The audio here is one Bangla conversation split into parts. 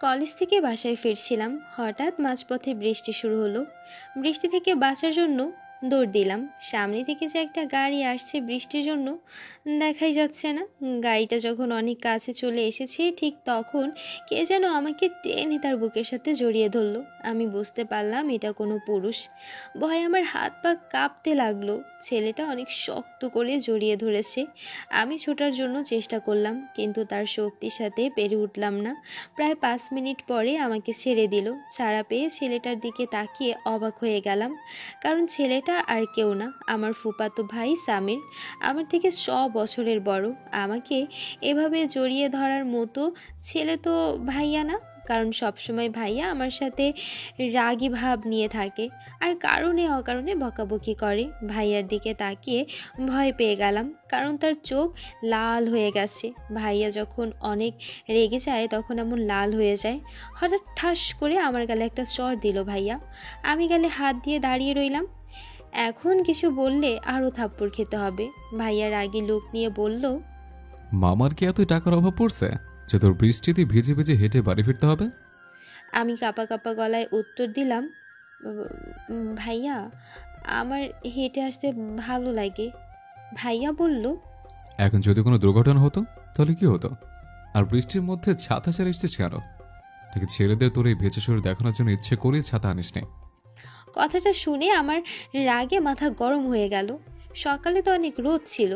কলেজ থেকে বাসায় ফিরছিলাম, হঠাৎ মাঝপথে বৃষ্টি শুরু হলো। বৃষ্টি থেকে বাঁচার জন্য দৌড় দিলাম। সামনে থেকে যে একটা গাড়ি আসছে বৃষ্টির জন্য দেখাই যাচ্ছে না। গাড়িটা যখন অনেক কাছে চলে এসেছে ঠিক তখন কে যেন আমাকে টেনে তার বুকের সাথে জড়িয়ে ধরলো। আমি বুঝতে পারলাম এটা কোনো পুরুষ। ভয়ে আমার হাত পা কাঁপতে লাগলো। ছেলেটা অনেক শক্ত করে জড়িয়ে ধরেছে। আমি ছোটার জন্য চেষ্টা করলাম, কিন্তু তার শক্তির সাথে পেরে উঠলাম না। প্রায় 5 মিনিট পরে আমাকে ছেড়ে দিল। ছাড়া পেয়ে ছেলেটার দিকে তাকিয়ে অবাক হয়ে গেলাম, কারণ ছেলেটা আর কেউ না, আমার ফুফাতো ভাই সামির। আমার থেকে 100 বছরের বড়। আমাকে এভাবে জড়িয়ে ধরার মতো ছেলে তো ভাইয়া না, কারণ সবসময় ভাইয়া আমার সাথে রাগী ভাব নিয়ে থাকে আর কারণে অকারণে বকাবকি করে। ভাইয়ার দিকে তাকিয়ে ভয় পেয়ে গেলাম, কারণ তার চোখ লাল হয়ে গেছে। ভাইয়া যখন অনেক রেগে যায় তখন এমন লাল হয়ে যায়। হঠাৎ ঠাস করে আমার গালে একটা চড় দিল ভাইয়া। আমি গালে হাত দিয়ে দাঁড়িয়ে রইলাম। এখন কিছু বললে আরও থাপ্পড় খেতে হবে। ভাইয়া রাগী লোক নিয়ে বলল, মামার কি এতই টাকার অভাব পড়ছে যে তোর বৃষ্টিতে ভিজে ভিজে হেঁটে বাড়ি ফিরতে হবে? আমি কাঁপা কাঁপা গলায় উত্তর দিলাম, ভাইয়া আমার হেঁটে আসতে ভালো লাগে। ভাইয়া বলল, এখন যদি কোনো দুর্ঘটনা হতো তাহলে কি হতো? আর বৃষ্টির মধ্যে ছাতা ছেড়ে এসছিস কেন? নাকি ছেলেদের তোর এই ভেজা শরীর দেখানোর জন্য ইচ্ছে করে ছাতা আনিস নি? কথাটা শুনে আমার রাগে মাথা গরম হয়ে গেল। সকালে তো অনেক রোদ ছিল,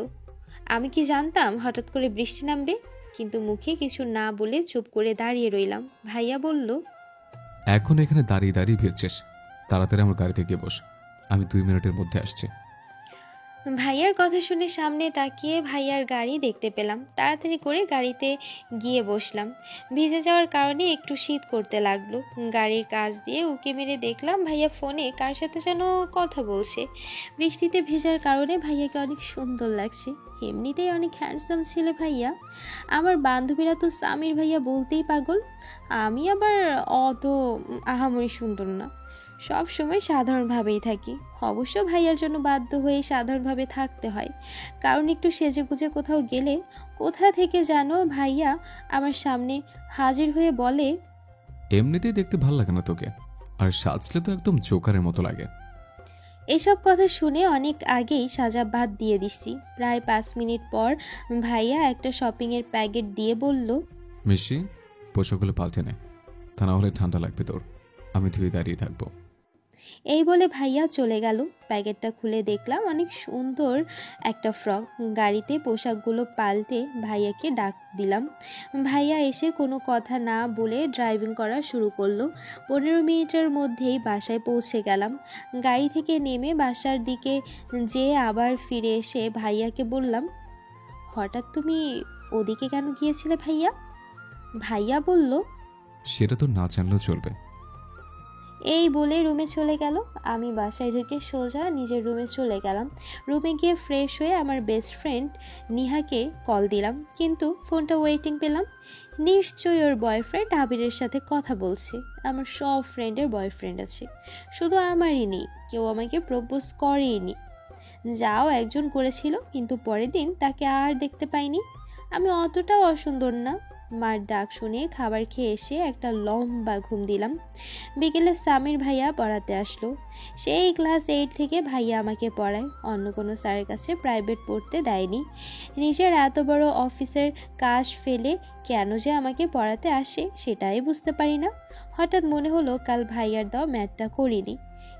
আমি কি জানতাম হঠাৎ করে বৃষ্টি নামবে। কিন্তু মুখে কিছু না বলে চুপ করে দাঁড়িয়ে রইলাম। ভাইয়া বলল, এখন এখানে দাঁড়িয়ে দাঁড়িয়ে ভিজছিস, তাড়াতাড়ি আমার গাড়িতে গিয়ে বস, আমি 2 মিনিটের মধ্যে আসছি। ভাইয়ার কথা শুনে সামনে তাকিয়ে ভাইয়ার গাড়ি দেখতে পেলাম। তাড়াতাড়ি করে গাড়িতে গিয়ে বসলাম। ভিজে যাওয়ার কারণে একটু শীত করতে লাগলো। গাড়ির কাচ দিয়ে উঁকি মেরে দেখলাম ভাইয়া ফোনে কার সাথে যেন কথা বলছে। বৃষ্টিতে ভেজার কারণে ভাইয়াকে অনেক সুন্দর লাগছে। এমনিতেই অনেক হ্যান্ডসাম ছেলে ভাইয়া। আমার বান্ধবীরা তো সামির ভাইয়া বলতেই পাগল। আমি আবার অত আহামরি সুন্দর না, সব সময় সাধারণভাবেই থাকি। অবশ্য ভাইয়ার জন্য বাধ্য হয়ে সাধারণভাবে থাকতে হয়, কারণ একটু সেজেগুজে কোথাও গেলে কোথা থেকে যেন ভাইয়া আমার সামনে হাজির হয়ে বলে, এমনিতেই দেখতে ভাল লাগে না তোকে, আর সাজলে তো একদম জোকারের মতো লাগে। এসব কথা শুনে অনেক আগেই সাজা বাদ দিয়ে দিছি। প্রায় 5 মিনিট পর ভাইয়া একটা শপিংয়ের প্যাকেট দিয়ে বলল, মিশি, পোশাকগুলো পাল্টে নে, তা না হলে ঠান্ডা লাগবে তোর। আমি ধুয়ে দাঁড়িয়ে থাকবো। এই বলে ভাইয়া চলে গেল। প্যাকেটটা খুলে দেখলাম অনেক সুন্দর একটা ফ্রক। গাড়িতে পোশাকগুলো পাল্টে ভাইয়াকে ডাক দিলাম। ভাইয়া এসে কোনো কথা না বলে ড্রাইভিং করা শুরু করলো। 15 মিনিটের মধ্যেই বাসায় পৌঁছে গেলাম। গাড়ি থেকে নেমে বাসার দিকে যেয়ে আবার ফিরে এসে ভাইয়াকে বললাম, হঠাৎ তুমি ওদিকে কেন গিয়েছিলে ভাইয়া? ভাইয়া বলল, সেটা তো না জানলেও চলবে। এই বলে রুমে চলে গেল। আমি বাসায় ঢুকে সোজা নিজের রুমে চলে গেলাম। রুমে গিয়ে ফ্রেশ হয়ে আমার বেস্ট ফ্রেন্ড নিহাকে কল দিলাম, কিন্তু ফোনটা ওয়েটিং পেলাম। নিশ্চয়ই ওর বয়ফ্রেন্ড আবিরের সাথে কথা বলছে। আমার সব ফ্রেন্ডের বয়ফ্রেন্ড আছে, শুধু আমারই নেই। কেউ আমাকে প্রপোজ করেনি। যাও একজন করেছিল, কিন্তু পরের দিন তাকে আর দেখতে পাইনি। আমি অতটাও অসুন্দর না। মার ডাক শুনে খাবার খেয়ে এসে একটা লম্বা ঘুম দিলাম। বিকেলে সামির ভাইয়া পড়াতে আসলো। সেই ক্লাস 8 থেকে ভাইয়া আমাকে পড়ায়, অন্য কোনো স্যারের কাছে প্রাইভেট পড়তে দেয়নি। নিজের এত বড় অফিসের কাজ ফেলে কেন যে আমাকে পড়াতে আসে সেটাই বুঝতে পারি না। হঠাৎ মনে হলো কাল ভাইয়ার দেওয়া ম্যাথটা করিনি।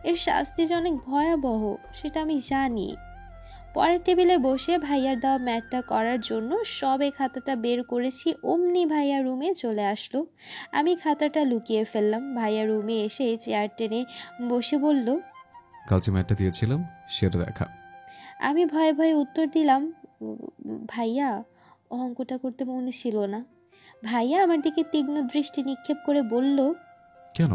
এর শাস্তি যে অনেক ভয়াবহ সেটা আমি জানি। পরের টেবিলে বসে ভাইয়ার দেওয়া ম্যাথটা করার জন্য সবে খাতাটা বের করেছি, অমনি ভাইয়া রুমে চলে আসলো। আমি খাতাটা লুকিয়ে ফেললাম। ভাইয়া রুমে এসে চেয়ার টেনে বসে বলল, কাল যে ম্যাটটা দিয়েছিলাম সেটা দেখা। আমি ভয়ে ভয়ে উত্তর দিলাম, ভাইয়া অঙ্কটা করতে মনে ছিল না। ভাইয়া আমার দিকে তীক্ষ্ণ দৃষ্টি নিক্ষেপ করে বলল, কেন?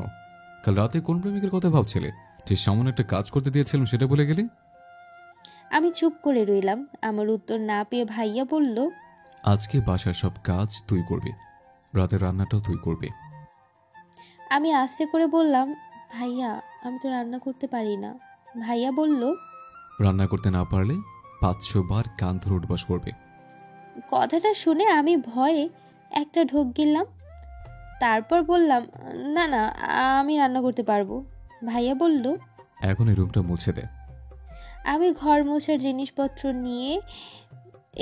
কাল রাতে কোন প্রেমিকের কথা ভাবছিলে? যে সামান্য একটা কাজ করতে দিয়েছিলাম সেটা বলে গেলি? আমি চুপ করে রইলাম। আমার উত্তর না পেয়ে ভাইয়া বলল, আজকে বাসার সব কাজ তুই করবি, রাতের রান্নাটাও তুই করবি। আমি আস্তে করে বললাম, ভাইয়া আমি তো রান্না করতে পারি না। ভাইয়া বলল, রান্না করতে না পারলে 500 বার কান ধরে উঠবাস করবে। কথাটা শুনে আমি ভয়ে একটা ঢোক গিললাম। তারপর বললাম, না না, আমি রান্না করতে পারবো। ভাইয়া বলল, এখন এই রুমটা মুছে দে। আমি ঘর মোছার জিনিসপত্র নিয়ে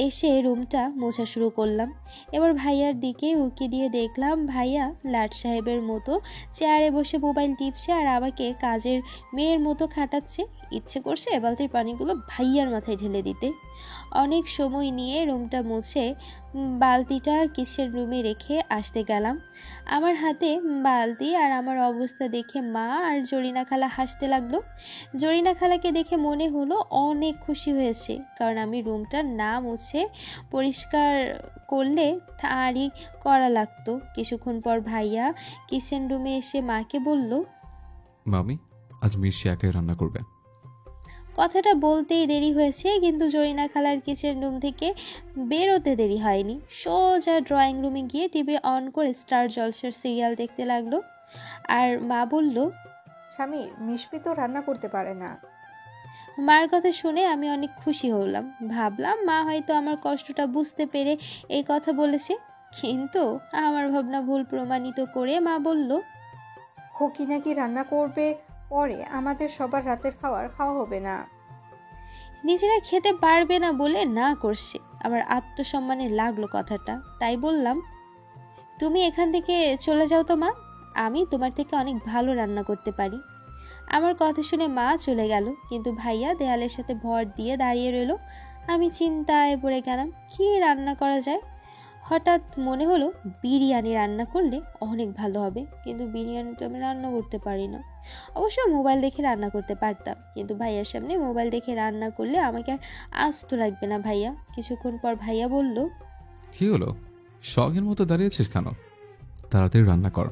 এসে রুমটা মোছা শুরু করলাম। এবার ভাইয়ার দিকে উকি দিয়ে দেখলাম ভাইয়া লাট সাহেবের মতো চেয়ারে বসে মোবাইল টিপছে আর আমাকে কাজের মেয়ের মতো খাটাচ্ছে। ইচ্ছে করছে বালতির পানিগুলো ভাইয়ার মাথায় ঢেলে দিতে। অনেক সময় নিয়ে রুমটা মুছে বালতিটা কিচেন রুমে রেখে আসতে গেলাম। আমার হাতে বালতি আর আমার অবস্থা দেখে মা আর জরিনা খালা হাসতে লাগলো। জরিনা খালাকে দেখে মনে হলো অনেক খুশি হয়েছে, কারণ আমি রুমটা না মুছে পরিষ্কার করলে তারই করা লাগতো। কিছুক্ষণ পর ভাইয়া কিচেন রুমে এসে মাকে বলল, মামি, আজ মিশি একাই রান্না করবে। কথাটা বলতেই দেরি হয়েছে, কিন্তু জরিনা খালার কিচেন রুম থেকে বেরোতে দেরি হয়নি। সোজা ড্রয়িং রুমে গিয়ে টিভি অন করে স্টার জলসার সিরিয়াল দেখতে লাগলো। আর মা বলল, স্বামী, মিশমি তো রান্না করতে পারে না। মার কথা শুনে আমি অনেক খুশি হলাম। ভাবলাম মা হয়তো আমার কষ্টটা বুঝতে পেরে এই কথা বলেছে, কিন্তু আমার ভাবনা ভুল প্রমাণিত করে মা বলল, হকি নাকি রান্না করবে, পরে আমাদের সবার রাতের খাওয়া হবে না। নিজেরা খেতে পারবে না বলে না করছে। আমার আত্মসম্মানে লাগলো কথাটা, তাই বললাম, তুমি এখান থেকে চলে যাও তো মা, আমি তোমার থেকে অনেক ভালো রান্না করতে পারি। আমার কথা শুনে মা চলে গেল, কিন্তু ভাইয়া দেয়ালের সাথে ভর দিয়ে দাঁড়িয়ে রইল। আমি চিন্তায় পড়ে গেলাম, কি রান্না করা যায়। হঠাৎ মনে হলো বিরিয়ানি রান্না করলে অনেক ভালো হবে, কিন্তু বিরিয়ানি তো আমি রান্না করতে পারি না। অবশ্য মোবাইল দেখে রান্না করতে পারতাম, কিন্তু ভাইয়ার সামনে মোবাইল দেখে রান্না করলে আমাকে আর আস্ত রাখবে না ভাইয়া। কিছুক্ষণ পর ভাইয়া বলল, কি হলো, শখের মতো দাঁড়িয়েছিস কেন? তাড়াতাড়ি রান্না কর,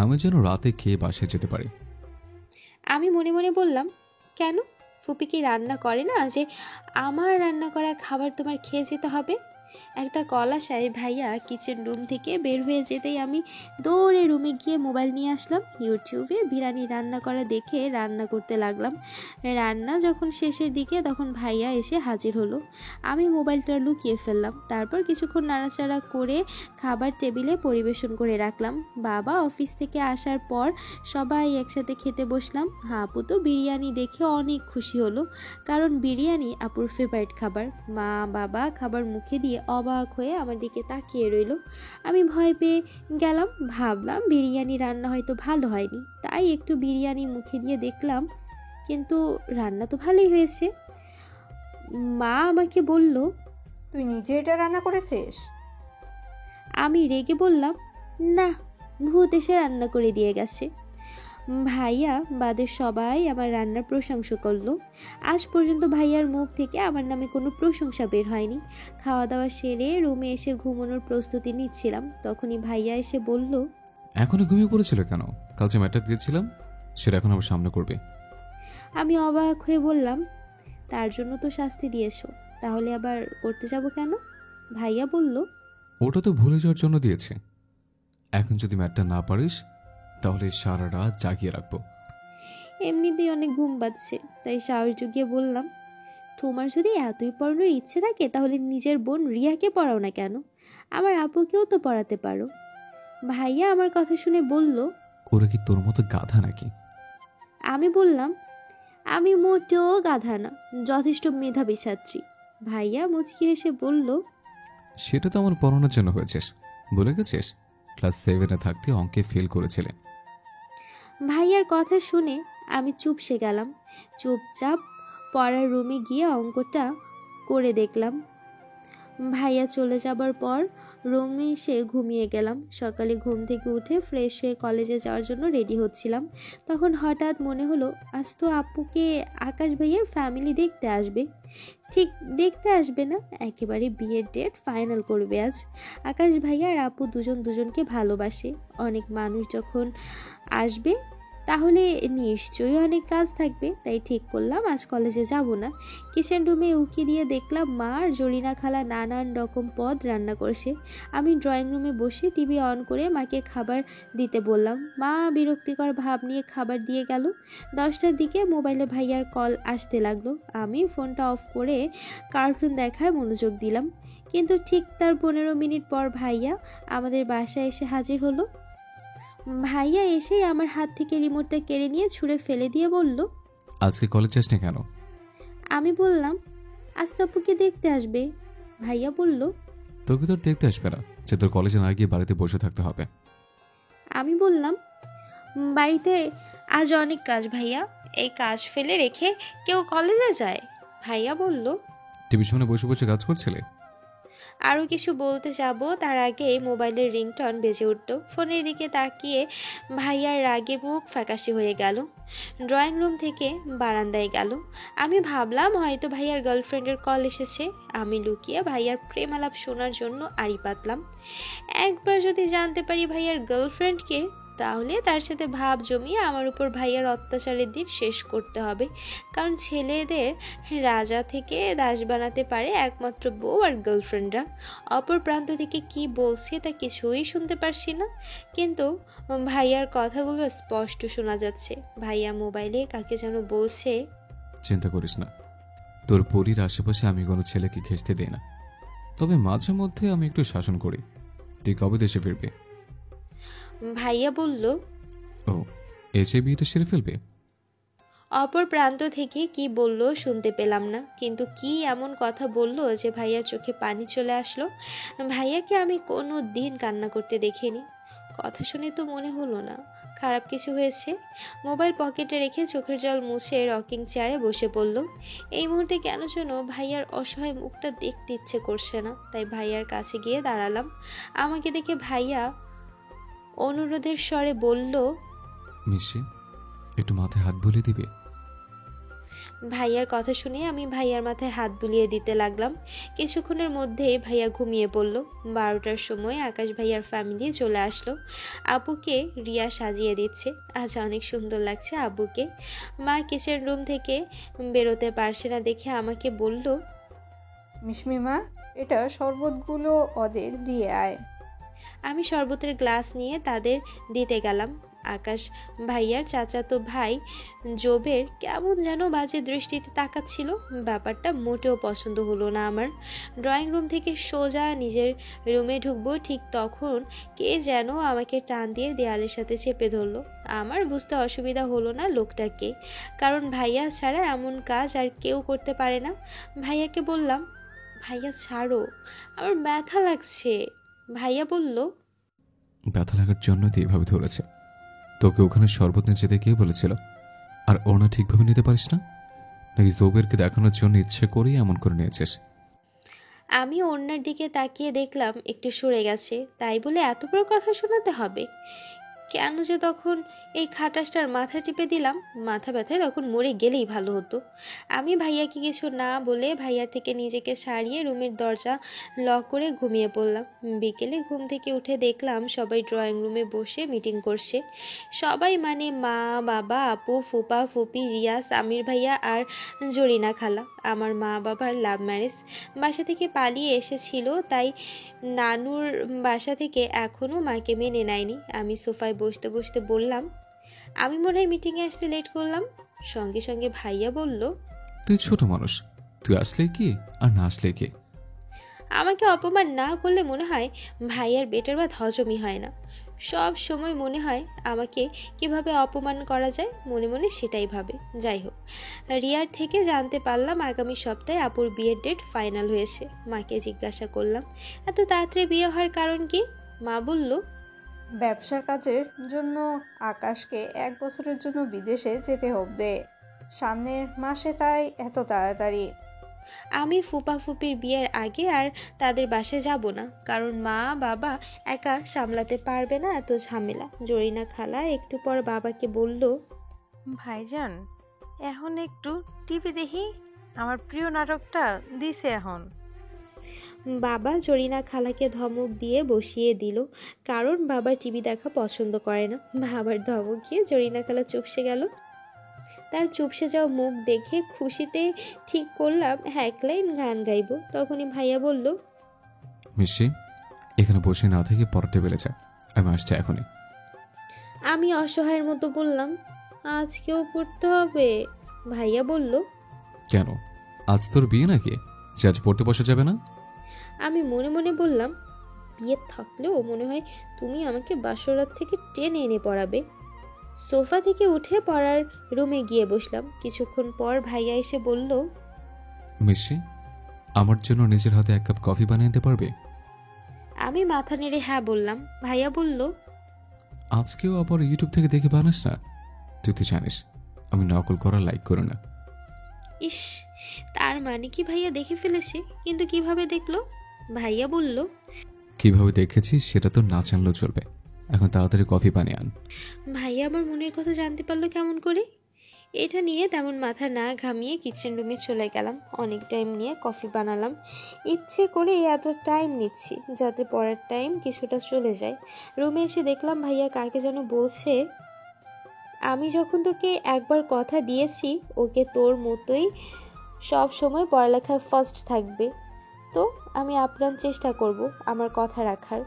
আমি যেন রাতে খেয়ে বাসায় যেতে পারি। আমি মনে মনে বললাম, কেন, ফুপি কি রান্না করে না যে আমার রান্না করা খাবার তোমার খেয়ে যেতে হবে? একটা কলাশায় ভাইয়া কিচেন রুম থেকে বের হয়ে যেতেই আমি দৌড়ে রুমে গিয়ে মোবাইল নিয়ে আসলাম। ইউটিউবে বিরিয়ানি রান্না করা দেখে রান্না করতে লাগলাম। রান্না যখন শেষের দিকে তখন ভাইয়া এসে হাজির হলো। আমি মোবাইলটা লুকিয়ে ফেললাম। তারপর কিছুক্ষণ নাড়াচাড়া করে খাবার টেবিলে পরিবেশন করে রাখলাম। বাবা অফিস থেকে আসার পর সবাই একসাথে খেতে বসলাম। আপু তো বিরিয়ানি দেখে অনেক খুশি হলো, কারণ বিরিয়ানি আপুর ফেভারিট খাবার। মা বাবা খাবার মুখে দিয়ে অবাক হয়ে আমার দিকে তাকিয়ে রইল। আমি ভয় পেয়ে গেলাম, ভাবলাম বিরিয়ানি রান্না হয়তো ভালো হয়নি, তাই একটু বিরিয়ানি মুখে দিয়ে দেখলাম, কিন্তু রান্না তো ভালোই হয়েছে। মা আমাকে বলল, তুই নিজে এটা রান্না করেছিস? আমি রেগে বললাম, না, ভূত এসে রান্না করে দিয়ে গেছে। ভাইয়া বাদে সবাই আমার রান্নার প্রশংসা করলো। আজ পর্যন্ত ভাইয়ার মুখ থেকে আমার নামে কোনো প্রশংসা বের হয়নি। খাওয়া দাওয়া সেরে রুমে এসে ঘুমানোর প্রস্তুতি নিচ্ছিলাম, তখনই ভাইয়া এসে বলল, এখনই ঘুমিয়ে পড়েছিল কেন? কাল যে ম্যাটার দিয়েছিলাম সেটা এখন আমার সামনে করবে। আমি অবাক হয়ে বললাম, তার জন্য তো শাস্তি দিয়েছো, তাহলে আবার করতে যাব কেন? ভাইয়া বলল, ওটা তো ভুলে যাওয়ার জন্য দিয়েছে। এখন যদি ম্যাটটা না পারিস তাহলে সারা রাত জাগিয়ে রাখবো। এমনিতেই অনেক ঘুম পাচ্ছে, তাই সাহস জুগিয়ে বললাম, তোমার যদি এতই পড়ানোর ইচ্ছে থাকে তাহলে নিজের বোন রিয়াকে পড়াও না কেন? আমার আপুকেও তো পড়াতে পারো। ভাইয়া আমার কথা শুনে বলল, ওরা কি তোর মতো গাধা নাকি? আমি বললাম, আমি মোটেও গাধা না, যথেষ্ট মেধাবী ছাত্রী। ভাইয়া মুচকি হেসে বলল, সেটা তো আমার পড়ানোর জন্য হয়েছিস, বলে গেছিস ক্লাস 7-এ থাকতে অঙ্কে ফেল করেছিলে। ভাইয়ার কথা শুনে আমি চুপসে গেলাম। চুপচাপ পড়ার রুমে গিয়ে অঙ্কটা করে দেখলাম। ভাইয়া চলে যাবার পর রুমে এসে ঘুমিয়ে গেলাম। সকালে ঘুম থেকে উঠে ফ্রেশ হয়ে কলেজে যাওয়ার জন্য রেডি হচ্ছিলাম, তখন হঠাৎ মনে হলো আজ তো আপুকে আকাশ ভাইয়ের ফ্যামিলি দেখতে আসবে। ঠিক দেখতে আসবে না, একেবারে বিয়ের ডেট ফাইনাল করবে আজ। আকাশ ভাইয়া আর আপু দুজন দুজনকে ভালোবাসে। অনেক মানুষ যখন আসবে তাহলে নিশ্চয়ই অনেক কাজ থাকবে, তাই ঠিক করলাম আজ কলেজে যাব না। কিচেন রুমে উকি দিয়ে দেখলাম মা আর জরিনা খালা নানান রকম পদ রান্না করছে। আমি ড্রয়িং রুমে বসে টিভি অন করে মাকে খাবার দিতে বললাম। মা বিরক্তিকর ভাব নিয়ে খাবার দিয়ে গেল। 10টার দিকে মোবাইলে ভাইয়ার কল আসতে লাগলো। আমি ফোনটা অফ করে কার্টুন দেখায় মনোযোগ দিলাম, কিন্তু ঠিক তার 15 মিনিট পর ভাইয়া আমাদের বাসায় এসে হাজির হলো। ভাইয়া এসেই আমার হাত থেকে রিমোটটা কেড়ে নিয়ে ছুঁড়ে ফেলে দিয়ে বলল, আজকে কলেজ যাস না কেন? আমি বললাম, আজ তো আপুকে দেখতে আসবে। ভাইয়া বলল, তোকে তোর দেখতে আসবে না, যে তোর কলেজে না গিয়ে বাড়িতে বসে থাকতে হবে। আমি বললাম, বাড়িতে আজ অনেক কাজ ভাইয়া, এই কাজ ফেলে রেখে কেউ কলেজে যায়? ভাইয়া বলল, টিভির সামনে বসে বসে কাজ করছিলে? আরও কিছু বলতে যাব তার আগে মোবাইলের রিংটন বেজে উঠল। ফোনের দিকে তাকিয়ে ভাইয়ার রাগে মুখ ফ্যাকাশে হয়ে গেল। ড্রয়িং রুম থেকে বারান্দায় গেল। আমি ভাবলাম হয়তো ভাইয়ার গার্লফ্রেন্ডের কল এসেছে। আমি লুকিয়ে ভাইয়ার প্রেমালাপ শোনার জন্য আড়ি পাতলাম। একবার যদি জানতে পারি ভাইয়ার গার্লফ্রেন্ডকে, তাহলে তার সাথে ভাব জমিয়ে আমার উপর ভাইয়ার অত্যাচারের দিন শেষ করতে হবে। কারণ ছেলেদের রাজা থেকে দাস বানাতে পারে একমাত্র বউ আর গার্লফ্রেন্ডরা। অপর প্রান্ত থেকে কি বলছে তা কিছুই শুনতে পারছি না, কিন্তু ভাইয়ার কথাগুলো স্পষ্ট শোনা যাচ্ছে। ভাইয়া মোবাইলে কাকে যেন বলছে, চিন্তা করিস না, তোর পরীর আশেপাশে আমি কোনো ছেলেকে ঘেঁষতে দিই না। তবে মাঝে মধ্যে আমি একটু শাসন করি। তুই কবে দেশে ফিরবি? ভাইয়া বলল, ও, এসে বিয়েটা সেরে ফেলবে? অপর প্রান্ত থেকে কি বলল শুনতে পেলাম না, কিন্তু কি এমন কথা বলল যে ভাইয়ার চোখে পানি চলে আসলো। ভাইয়াকে আমি কোনো দিন কান্না করতে দেখিনি। কথা শুনে তো মনে হলো না খারাপ কিছু হয়েছে। মোবাইল পকেটে রেখে চোখের জল মুছে রকিং চেয়ারে বসে পড়ল। এই মুহূর্তে কেন যেন ভাইয়ার অসহায় মুখটা দেখতে ইচ্ছে করছে না, তাই ভাইয়ার কাছে গিয়ে দাঁড়ালাম। আমাকে দেখে ভাইয়া অনুরোধের স্বরে বলল, মিশি, একটু মাথায় হাত বুলিয়ে দিবে? ভাইয়ার কথা শুনে আমি ভাইয়ার মাথায় হাত বুলিয়ে দিতে লাগলাম। কিছুক্ষণের মধ্যেই ভাইয়া ঘুমিয়ে পড়ল। 12টার সময় আকাশ ভাইয়ার ফ্যামিলি চলে আসলো। আব্বুকে রিয়া সাজিয়ে দিচ্ছে। আজ অনেক সুন্দর লাগছে আব্বুকে। মা কিচেন রুম থেকে বেরোতে পারছে না দেখে আমাকে বলল, মিশমিমা, এটা শরবতগুলো ওদের দিয়ে আয়। আমি শরবতের গ্লাস নিয়ে তাদের দিতে গেলাম। আকাশ ভাইয়ার চাচাতো ভাই জোবের কেমন যেন বাজে দৃষ্টিতে তাকাচ্ছিল। ব্যাপারটা মোটেও পছন্দ হলো না আমার। ড্রয়িং রুম থেকে সোজা নিজের রুমে ঢুকবো, ঠিক তখন কে যেন আমাকে টান দিয়ে দেয়ালের সাথে চেপে ধরলো। আমার বুঝতে অসুবিধা হলো না লোকটাকে, কারণ ভাইয়া ছাড়া এমন কাজ আর কেউ করতে পারে না। ভাইয়াকে বললাম, ভাইয়া ছাড়ো, আমার ব্যথা লাগছে। ভাইয়া বলল, ব্যথা লাগার জন্য তো এইভাবে ধরেছে। তোকে ওখানে শরবত নিয়ে যেতে কে বলেছিল? আর ওনা ঠিকভাবে নিতে পারিস না, নাকি জোবেরকে দেখানোর জন্য ইচ্ছে করেই এমন করে নিয়েছিস? আমি ওনার দিকে তাকিয়ে দেখলাম একটু সরে গেছে, তাই বলে এত বড় কথা শোনাতে হবে? কেন যে তখন এই খাটাসটার মাথা টিপে দিলাম। মাথা ব্যথায় তখন মরে গেলেই ভালো হতো। আমি ভাইয়াকে কিছু না বলে ভাইয়া থেকে নিজেকে ছাড়িয়ে রুমের দরজা লক করে ঘুমিয়ে পড়লাম। বিকেলে ঘুম থেকে উঠে দেখলাম সবাই ড্রয়িং রুমে বসে মিটিং করছে। সবাই মানে মা, বাবা, আপু, ফুপা, ফুপি, রিয়া, সামির ভাইয়া আর জরিনা খালা। আমার মা বাবার লাভ ম্যারেজ, বাসা থেকে পালিয়ে এসেছিল, তাই নানুর বাসা থেকে এখনও মাকে মেনে নেয়নি। আমি সোফায় বসতে বসতে বললাম, আমি মনে হয় মিটিংয়ে আসতে লেট করলাম। সঙ্গে সঙ্গে ভাইয়া বলল, তুই ছোট মানুষ, তুই আসলে কি আর না আসলে কি? আমাকে অপমান না করলে মনে হয় ভাইয়ার বেটার ভাত হজমই হয় না। সব সময় মনে হয় আমাকে কিভাবে অপমান করা যায়, মনে মনে সেটাই ভাবে। যাই হোক, রিয়ার থেকে জানতে পারলাম আগামী সপ্তাহে আপুর বিয়ের ডেট ফাইনাল হয়েছে। মাকে জিজ্ঞাসা করলাম, এত তাড়াতাড়ি বিয়ে হওয়ার কারণ কি? মা বলল, ব্যবসার কাজের জন্য আকাশকে 1 বছরের জন্য বিদেশে যেতে হবে সামনের মাসে, তাই এত তাড়াতাড়ি। আমি ফুপা ফুপির বিয়ের আগে আর তাদের বাসায় যাব না, কারণ মা বাবা একা সামলাতে পারবে না এত ঝামেলা। জরিনা খালা একটু পর বাবাকে বলল, ভাইজান, এখন একটু টিভি দেখি, আমার প্রিয় নাটকটা দিছে এখন। বাবা জরিনা খালাকে ধমক দিয়ে বসিয়ে দিল, কারণ বাবা টিভি দেখা পছন্দ করে না। বাবার ধমক খেয়ে জরিনা খালা চুপসে গেল। তার চুপসে যাওয়া মুখ দেখে খুশিতে ঠিক করলাম 1 লাইন গান গাইব। তখনই ভাইয়া বলল, মিশি, এখানে বসে না থেকে পরের টেবিলে যা, আমি আসছি এখনই। আমি অসহায়ের মতো বললাম, আজকেও পড়তে হবে? ভাইয়া বলল, কেন, আজ তোর বিয়ে নাকি যে আজ পড়তে বসা যাবে না? আমি মনে মনে বললাম, বিয়ে থাকলেও মনে হয় তুমি আমাকে বাসরাত থেকে টেনে এনে পড়াবে। সোফা থেকে উঠে পড়ার রুমে গিয়ে বসলাম। কিছুক্ষণ পর ভাইয়া এসে বলল, মিশি, আমার জন্য নিজের হাতে 1 কাপ কফি বানিয়ে দিতে পারবে? আমি মাথা নেড়ে হ্যাঁ বললাম। ভাইয়া বলল, আজকেও আবার ইউটিউব থেকে দেখে বানাস না? তুই তো জানিস আমি নকল করা লাইক করি না। ইস, তার মানে কি ভাইয়া দেখে ফেলেছে? কিন্তু কিভাবে দেখলো? ভাইয়া বলল, কিভাবে দেখেছিস সেটা তো না জানলেও চলবে। এখন তাড়াতাড়ি কফি বানিয়ে আন। ভাইয়া আমার মনের কথা জানতে পারলো কেমন করে? এটা নিয়ে তেমন মাথা না ঘামিয়ে কিচেন রুমে চলে গেলাম। অনেক টাইম নিয়ে কফি বানালাম। ইচ্ছে করে এত টাইম নিচ্ছি যাতে পড়ার টাইম কিছুটা চলে যায়। রুমে এসে দেখলাম ভাইয়া কাকে যেন বলছে, আমি যখন তোকে একবার কথা দিয়েছি ওকে তোর মতোই সব সময় পড়ালেখায় ফার্স্ট থাকবে, তো আমি আপ্রাণ চেষ্টা করব আমার কথা রাখার।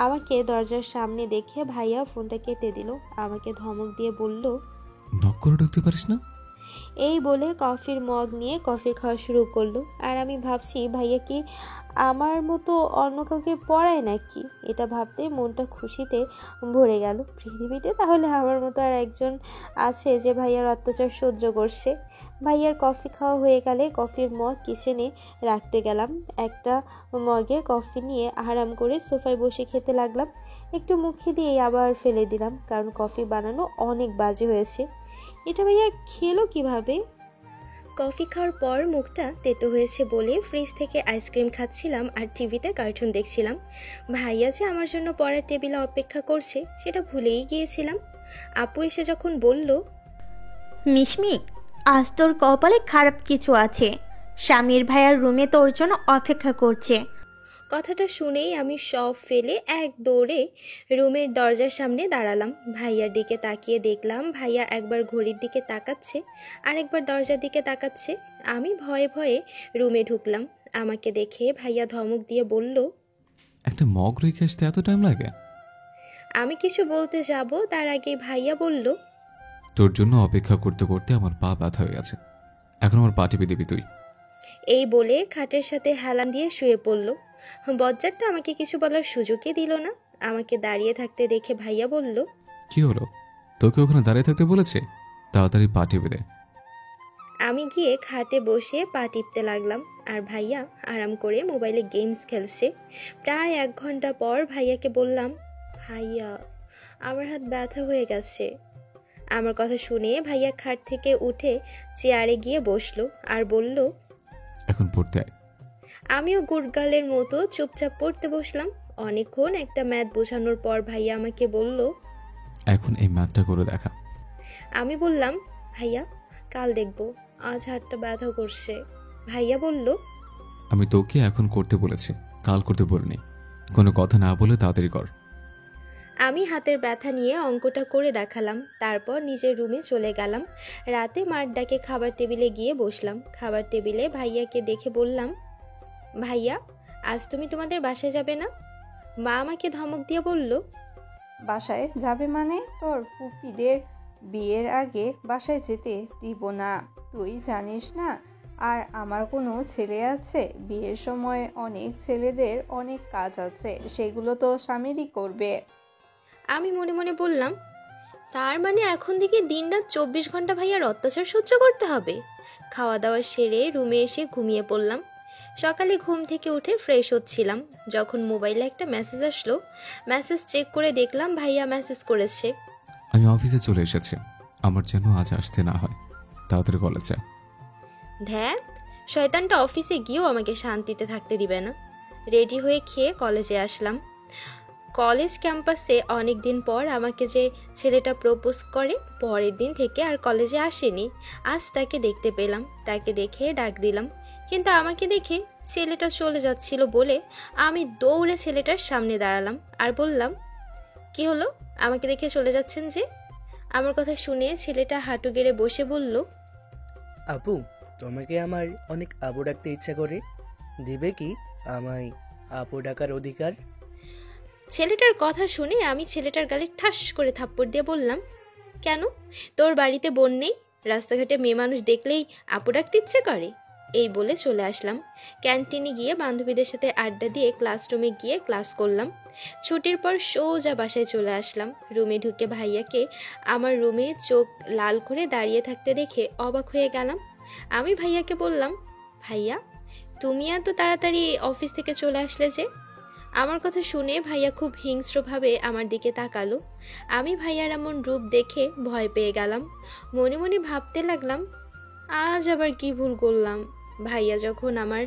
আমাকে দরজার সামনে দেখে ভাইয়া ফোনটা কেটে দিল। আমাকে ধমক দিয়ে বলল, নক করে ঢুকতে পারিস না? এই বলে কফির মগ নিয়ে কফি খাওয়া শুরু করলো। আর আমি ভাবছি ভাইয়া কি আমার মতো অন্য কাউকে পড়ায় নাকি? এটা ভাবতে মনটা খুশিতে ভরে গেল। পৃথিবীতে তাহলে আমার মতো আর একজন আছে যে ভাইয়ার অত্যাচার সহ্য করছে। ভাইয়ার কফি খাওয়া হয়ে গেলে কফির মগ কিচেনে রাখতে গেলাম। একটা মগে কফি নিয়ে আরাম করে সোফায় বসে খেতে লাগলাম। একটু মুখে দিয়ে আবার ফেলে দিলাম, কারণ কফি বানানো অনেক বাজে হয়েছে। এটা ভাইয়া খেলো কিভাবে? কফি খাওয়ার পর মুখটা তেতো হয়েছে বলে ফ্রিজ থেকে আইসক্রিম খাচ্ছিলাম আর টিভিতে কার্টুন দেখছিলাম। ভাইয়া যে আমার জন্য পড়ার টেবিলে অপেক্ষা করছে সেটা ভুলেই গিয়েছিলাম। আপু এসে যখন বলল, মিশমি, আজ তোর কপালে খারাপ কিছু আছে। স্বামীর ভাইয়ার রুমে তোর জন্য অপেক্ষা করছে। কথাটা শুনেই আমি সব ফেলে এক দৌড়ে রুমের দরজার সামনে দাঁড়ালাম। ভাইয়ার দিকে তাকিয়ে দেখলাম ভাইয়া একবার ঘড়ির দিকে তাকাচ্ছে আর একবার দরজার দিকে তাকাচ্ছে। আমি ভয়ে ভয়ে রুমে ঢুকলাম। আমাকে দেখে ভাইয়া ধমক দিয়ে বলল, একটা মগ রেখে আসতে এত টাইম লাগে? আমি কিছু বলতে যাব তার আগে ভাইয়া বলল, তোর জন্য অপেক্ষা করতে করতে আমার পা ব্যথা হয়ে গেছে, এখন আমার পা টিপে দিবি তুই? এই বলে খাটের সাথে হেলান দিয়ে শুয়ে পড়ল। বজ্জারটা আমাকে কিছু বলার সুযোগই দিল না। আমাকে দাঁড়িয়ে থাকতে দেখে ভাইয়া বলল, কি হলো, তোকে ওখানে দাঁড়িয়ে থাকতে বলেছে? তাড়াতাড়ি পা টিপে দে। আমি গিয়ে খাটে বসে পা টিপতে লাগলাম আর ভাইয়া আরাম করে মোবাইলে গেমস খেলছে। প্রায় 1 ঘন্টা পর ভাইয়াকে বললাম, ভাইয়া আমার হাত ব্যথা হয়ে গেছে। আমার কথা শুনে ভাইয়া খাট থেকে উঠে চেয়ারে গিয়ে বসলো আর বলল, এখন পড়তে আয়। আমিও গুড়গালের মতো চুপচাপ পড়তে বসলাম। অনেকক্ষণ একটা ম্যাথ বোঝানোর পর ভাইয়া আমাকে বলল, এখন এই ম্যাথটা করে দেখা। আমি বললাম, ভাইয়া কাল দেখবো, আজ হাতটা ব্যথা করছে। ভাইয়া বলল, আমি তোকে এখন করতে বলেছি, কাল করতে বলিনি। কোনো কথা না বলে তাড়াতাড়ি কর। আমি হাতের ব্যথা নিয়ে অঙ্কটা করে দেখালাম। তারপর নিজের রুমে চলে গেলাম। রাতে মার ডাকে খাবার টেবিলে গিয়ে বসলাম। খাবার টেবিলে ভাইয়াকে দেখে বললাম, ভাইয়া আজ তুমি তোমাদের বাসায় যাবে না? মা আমাকে ধমক দিয়ে বলল, বাসায় যাবে মানে? তোর পুপিদের বিয়ের আগে বাসায় যেতে দিব না, তুই জানিস না? আর আমার কোনো ছেলে আছে? বিয়ের সময় অনেক ছেলেদের অনেক কাজ আছে, সেগুলো তো স্বামীরই করবে। আমি মনে মনে বললাম, তার মানে এখন থেকে দিনরাত 24 ঘন্টা ভাইয়ার অত্যাচার সহ্য করতে হবে। খাওয়া দাওয়া সেরে রুমে এসে ঘুমিয়ে পড়লাম। সকালে ঘুম থেকে উঠে ফ্রেশ হচ্ছিলাম যখন মোবাইলে একটা মেসেজ আসলো। মেসেজ চেক করে দেখলাম ভাইয়া মেসেজ করেছে, আমি অফিসে চলে এসেছি, আমার যেন আজ আসতে না হয়, তাড়াতাড়ি কলেজে। ধ্যাত, শয়তানটা অফিসে গিয়েও আমাকে শান্তিতে থাকতে দিবে না। রেডি হয়ে খেয়ে কলেজে আসলাম। কলেজ ক্যাম্পাসে অনেক দিন পর আমাকে যে ছেলেটা প্রপোজ করে পরের দিন থেকে আর কলেজে আসেনি। আজ তাকে দেখতে পেলাম, তাকে দেখে ডাক দিলাম, কিন্তু আমাকে দেখে ছেলেটা চলে যাচ্ছিল বলে আমি দৌড়ে ছেলেটার সামনে দাঁড়ালাম আর বললাম, কি হলো, আমাকে দেখে চলে যাচ্ছেন যে? আমার কথা শুনে ছেলেটা হাঁটু গেড়ে বসে বলল, আপু, তোমাকে আমার অনেক আপু ডাকতে ইচ্ছা করে, দিবে কি আমায় আপু ডাকার অধিকার? ছেলেটার কথা শুনে আমি ছেলেটার গালে ঠাস করে থাপ্পড় দিয়ে বললাম, কেন, তোর বাড়িতে বোন নেই? রাস্তাঘাটে মেয়ে মানুষ দেখলেই আপু ডাকতে ইচ্ছে করে? এই বলে চলে আসলাম। ক্যান্টিনে গিয়ে বান্ধবীদের সাথে আড্ডা দিয়ে ক্লাসরুমে গিয়ে ক্লাস করলাম। ছুটির পর সোজা বাসায় চলে আসলাম। রুমে ঢুকে ভাইয়াকে আমার রুমে চোখ লাল করে দাঁড়িয়ে থাকতে দেখে অবাক হয়ে গেলাম। আমি ভাইয়াকে বললাম, ভাইয়া তুমি এত তাড়াতাড়ি অফিস থেকে চলে আসলে যে? আমার কথা শুনে ভাইয়া খুব হিংস্রভাবে আমার দিকে তাকালো। আমি ভাইয়ার এমন রূপ দেখে ভয় পেয়ে গেলাম। মনে মনে ভাবতে লাগলাম, আজ আবার কি ভুল করলাম। ভাইয়া যখন আমার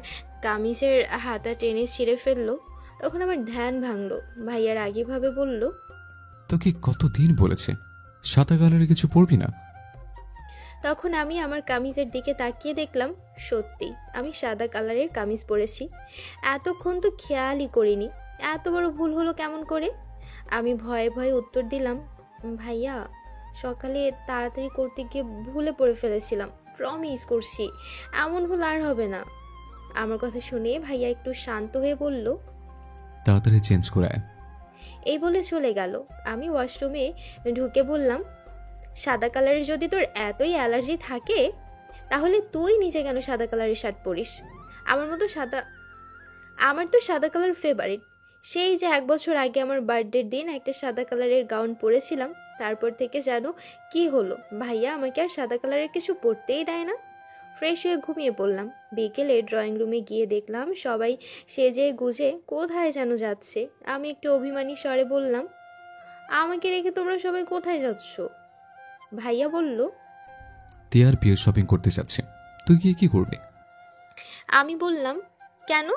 কামিজের হাতা টেনে ছিঁড়ে ফেললো তখন আমার ধ্যান ভাঙলো। ভাইয়ার আগেভাবে বলল, তোকে কতদিন বলেছে সাদা কালারের কিছু পরবি না। তখন আমি আমার কামিজের দিকে তাকিয়ে দেখলাম সত্যি আমি সাদা কালারের কামিজ পরেছি। এতক্ষণ তো খেয়ালই করিনি, এত বড় ভুল হলো কেমন করে? আমি ভয়ে ভয়ে উত্তর দিলাম, ভাইয়া সকালে তাড়াতাড়ি করতে গিয়ে ভুলে পড়ে ফেলেছিলাম, প্রমিস করছি এমন ভুল আর হবে না। আমার কথা শুনে ভাইয়া একটু শান্ত হয়ে বলল, তাড়াতাড়ি চেঞ্জ করে আয়। এই বলে চলে গেল। আমি ওয়াশরুমে ঢুকে বললাম, সাদা কালারের যদি তোর এতই অ্যালার্জি থাকে তাহলে তুই নিজে কেন সাদা কালারের শার্ট পরিস? আমার তো সাদা কালার ফেভারিট। সেই যে 1 বছর আগে আমার বার্থডের দিন একটা সাদা কালারের গাউন পরেছিলাম, তারপর থেকে জানো কি হলো, ভাইয়া আমাকে আর সাদা কালারের কিছু পরতেই দেয় না। ফ্রেশ হয়ে ঘুমিয়ে পড়লাম। বিকেলে ড্রয়িং রুমে গিয়ে দেখলাম সবাই সেজে গুজে কোথায় যেন যাচ্ছে। আমি একটু অভিমানী স্বরে বললাম, আমাকে রেখে তোমরা সবাই কোথায় যাচ্ছ? ভাইয়া বলল, তিয়ার বিয়ের শপিং করতে যাচ্ছে, তুই গিয়ে কি করবি? আমি বললাম, কেন?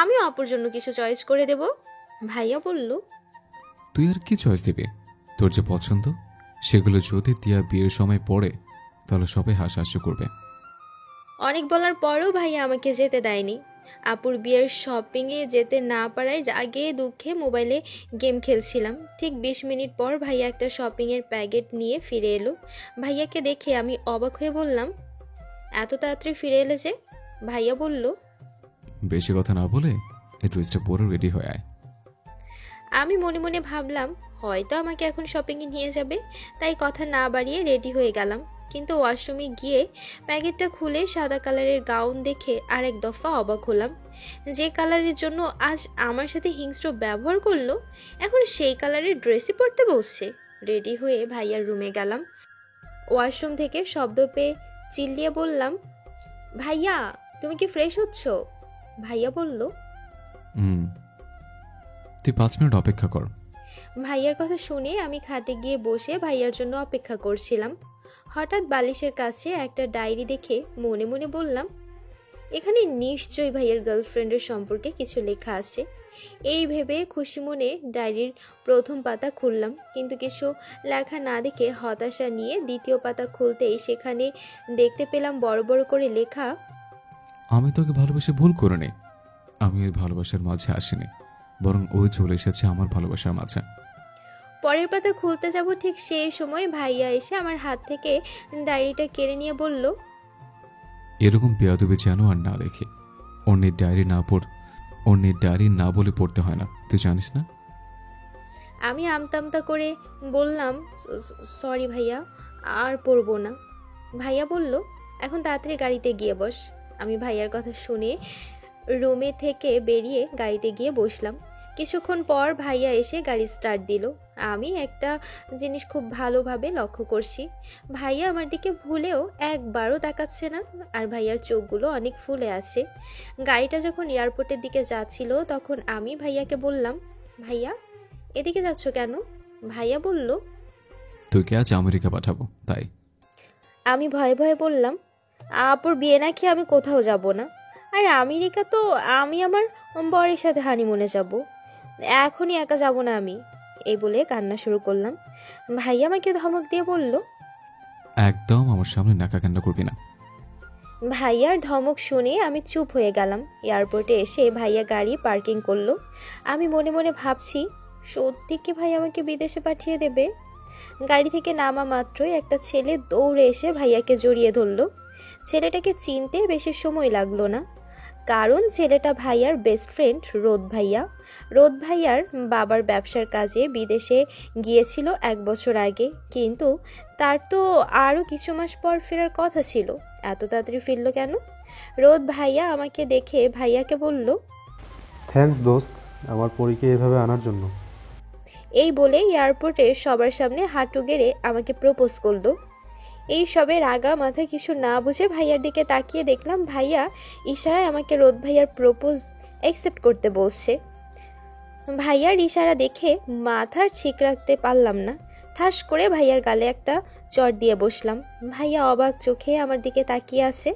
আমিও অপর জন্য কিছু চয়েস করে দেব। ভাইয়া বলল, তুই আর কি চয়েস দিবি? তোর যে পছন্দ সেগুলো যদি তিয়া বিয়ের সময় পড়ে তাহলে সবাই হাসাহাসি করবে। অনেক বলার পরও ভাইয়া আমাকে যেতে দেয়নি। আপুর বিয়ের শপিংয়ে যেতে না পারায় রাগে দুঃখে মোবাইলে গেম খেলছিলাম। ঠিক 20 মিনিট পর ভাইয়া একটা শপিংয়ের প্যাকেট নিয়ে ফিরে এলো। ভাইয়াকে দেখে আমি অবাক হয়ে বললাম, এত তাড়াতাড়ি ফিরে এলে যে? ভাইয়া বলল, বেশি কথা না বলে এই ড্রেসটা পরে রেডি হয়ে আয়। আমি মনে মনে ভাবলাম হয়তো আমাকে এখন শপিংয়ে নিয়ে যাবে, তাই কথা না বাড়িয়ে রেডি হয়ে গেলাম। কিন্তু ওয়াশরুমে গিয়ে প্যাকেটটা খুলে সাদা কালারের গাউন দেখে আরেক দফা অবাক হলাম। যে কালারের জন্য আজ আমার সাথে হিংস্র ব্যবহার করলো এখন সেই কালারের ড্রেসই পরতে বলছে। রেডি হয়ে ভাইয়ার রুমে গেলাম। ওয়াশরুম থেকে শব্দ পেয়ে চিল্লিয়ে বললাম, ভাইয়া তুমি কি ফ্রেশ হচ্ছ? ভাইয়া বলল, তুই 5 মিনিট অপেক্ষা কর। ভাইয়ার কথা শুনে আমি খাটে গিয়ে বসে ভাইয়ার জন্য অপেক্ষা করছিলাম। হঠাৎ বালিশের কাছে একটা ডায়েরি দেখে মনে মনে বললাম, এখানে নিশ্চয়ই ভাইয়ার গার্লফ্রেন্ডের সম্পর্কে কিছু লেখা আছে। এই ভেবে খুশি মনে ডায়েরির প্রথম পাতা খুললাম, কিন্তু কিছু লেখা না দেখে হতাশা নিয়ে দ্বিতীয় পাতা খুলতেই সেখানে দেখতে পেলাম বড় বড় করে লেখা, আমি তোকে ভালোবেসে ভুল করিনি। আমি ওই ভালোবাসার মাঝে আসিনি, বরং ওই চলে এসেছে আমার ভালোবাসার মাঝে। পরের পাতা খুলতে যাব ঠিক সেই সময় ভাইয়া এসে আমার হাত থেকে ডায়েরিটা কেড়ে নিয়ে বলল, এরকম বেয়াদবি যেন আর না দেখি। অন্যের ডায়েরি না বলে পড়তে হয় না, তুই জানিস না? আমি আমতামতা করে বললাম, সরি ভাইয়া, আর পড়বো না। ভাইয়া বলল, এখন তাড়াতাড়ি গাড়িতে গিয়ে বস। আমি ভাইয়ার কথা শুনে রুমে থেকে বেরিয়ে গাড়িতে গিয়ে বসলাম। কিছুক্ষণ পর ভাইয়া এসে গাড়ি স্টার্ট দিল। আমি একটা জিনিস খুব ভালোভাবে লক্ষ্য করছি, ভাইয়া আমার দিকে ভুলেও একবারও তাকাচ্ছে না, আর ভাইয়ার চোখগুলো অনেক ফুলে আছে। গাড়িটা যখন এয়ারপোর্টের দিকে যাচ্ছিল তখন আমি ভাইয়াকে বললাম, ভাইয়া এদিকে যাচ্ছ কেন? ভাইয়া বলল, তোকে আজ আমেরিকা পাঠাবো তাই। আমি ভয়ে ভয়ে বললাম, আপুর বিয়ে নাকি আমি কোথাও যাব না। আর আমেরিকা তো আমি আমার বরের সাথে হানিমুনে যাব, এখনই একা যাব না আমি। এই বলে কান্না শুরু করলাম। ভাইয়া আমাকে ধমক দিয়ে বলল, একদম আমার সামনে নাকা কান্না করবি না। ভাইয়ার ধমক শুনে আমি চুপ হয়ে গেলাম। এয়ারপোর্টে এসে ভাইয়া গাড়ি পার্কিং করলো। আমি মনে মনে ভাবছি, সত্যি কি ভাই আমাকে বিদেশে পাঠিয়ে দেবে? গাড়ি থেকে নামা মাত্রই একটা ছেলে দৌড়ে এসে ভাইয়াকে জড়িয়ে ধরলো। ছেলেটাকে চিনতে বেশি সময় লাগলো না, কারণ ছেলেটা ভাইয়ার বেস্ট ফ্রেন্ড রোদ ভাইয়া। রোদ ভাইয়ার বাবার ব্যবসার কাজে বিদেশে গিয়েছিল 1 বছর আগে, কিন্তু তার তো আরও কিছু মাস পর ফেরার কথা ছিল। এত তাড়াতাড়ি ফিরল কেন? রোদ ভাইয়া আমাকে দেখে ভাইয়াকে বলল, থ্যাঙ্কস দোস্ত, আমার পরীকে এভাবে আনার জন্য। এই বলে এয়ারপোর্টে সবার সামনে হাঁটু গেড়ে আমাকে প্রপোজ করলো। এই সবের আগা মাথা কিছু না বুঝে ভাইয়ার দিকে তাকিয়ে দেখলাম ভাইয়া ইশারায় আমাকে রোদ ভাইয়ার প্রপোজ অ্যাকসেপ্ট করতে বলছে। ভাইয়ার ইশারা দেখে মাথার ঠিক রাখতে পারলাম না, ঠাস করে ভাইয়ার গালে একটা চড় দিয়ে বসলাম। ভাইয়া অবাক চোখে আমার দিকে তাকিয়ে আছে।